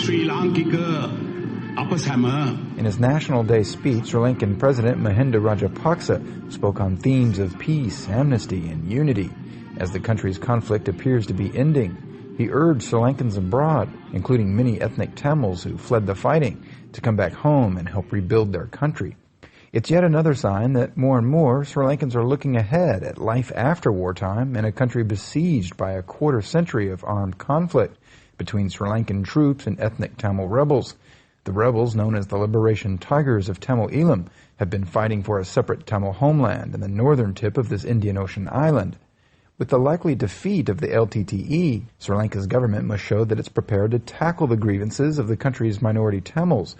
Sri Lankika Apasama. In his National Day speech, Sri Lankan President Mahinda Rajapaksa spoke on themes of peace, amnesty, and unity. As the country's conflict appears to be ending, he urged Sri Lankans abroad, including many ethnic Tamils who fled the fighting, to come back home and help rebuild their country. It's yet another sign that more and more Sri Lankans are looking ahead at life after wartime in a country besieged by a quarter century of armed conflict between Sri Lankan troops and ethnic Tamil rebels. The rebels, known as the Liberation Tigers of Tamil Eelam, have been fighting for a separate Tamil homeland in the northern tip of this Indian Ocean island. With the likely defeat of the LTTE, Sri Lanka's government must show that it's prepared to tackle the grievances of the country's minority Tamils.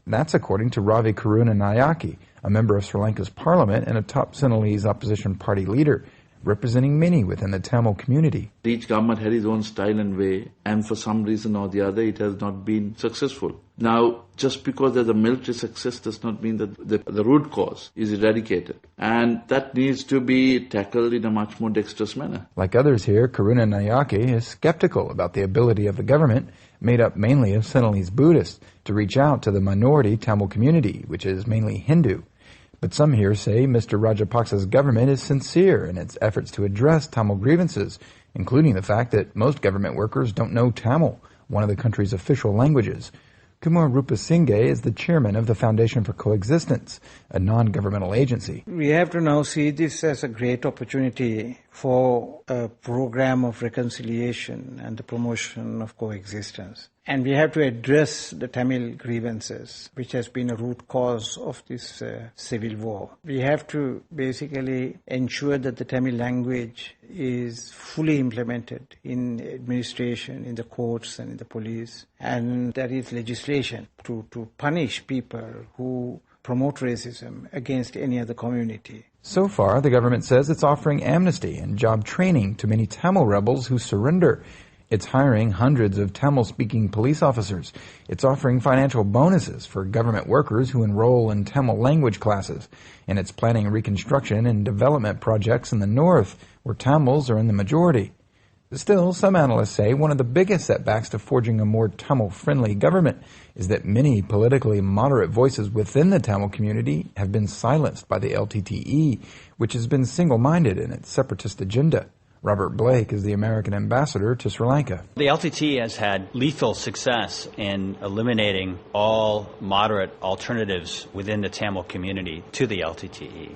That's according to Ravi Karunanayake, a member of Sri Lanka's parliament and a top Sinhalese opposition party leader, representing many within the Tamil community. Each government had its own style and way, and for some reason or the other, it has not been successful. Now, just because there's a military success does not mean that the root cause is eradicated. And that needs to be tackled in a much more dexterous manner. Like others here, Karunanayake is skeptical about the ability of the government, made up mainly of Sinhalese Buddhists, to reach out to the minority Tamil community, which is mainly Hindu. But some here say Mr. Rajapaksa's government is sincere in its efforts to address Tamil grievances, including the fact that most government workers don't know Tamil, one of the country's official languages. Kumar Rupasinghe is the chairman of the Foundation for Coexistence, a non-governmental agency. We have to now see this as a great opportunity for a program of reconciliation and the promotion of coexistence. And we have to address the Tamil grievances, which has been a root cause of this civil war. We have to basically ensure that the Tamil language is fully implemented in administration, in the courts and in the police. And there is legislation to punish people who promote racism against any other community. So far, the government says it's offering amnesty and job training to many Tamil rebels who surrender. It's hiring hundreds of Tamil-speaking police officers. It's offering financial bonuses for government workers who enroll in Tamil language classes. And it's planning reconstruction and development projects in the north, where Tamils are in the majority. Still, some analysts say one of the biggest setbacks to forging a more Tamil-friendly government is that many politically moderate voices within the Tamil community have been silenced by the LTTE, which has been single-minded in its separatist agenda. Robert Blake is the American ambassador to Sri Lanka. The LTTE has had lethal success in eliminating all moderate alternatives within the Tamil community to the LTTE.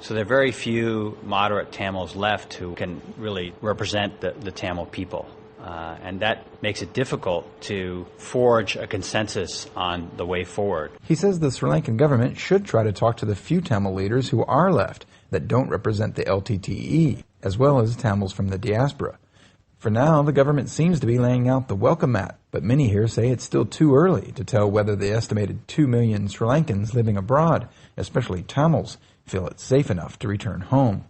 So there are very few moderate Tamils left who can really represent the Tamil people. And that makes it difficult to forge a consensus on the way forward. He says the Sri Lankan government should try to talk to the few Tamil leaders who are left that don't represent the LTTE, as well as Tamils from the diaspora. For now, the government seems to be laying out the welcome mat, but many here say it's still too early to tell whether the estimated 2 million Sri Lankans living abroad, especially Tamils, feel it's safe enough to return home.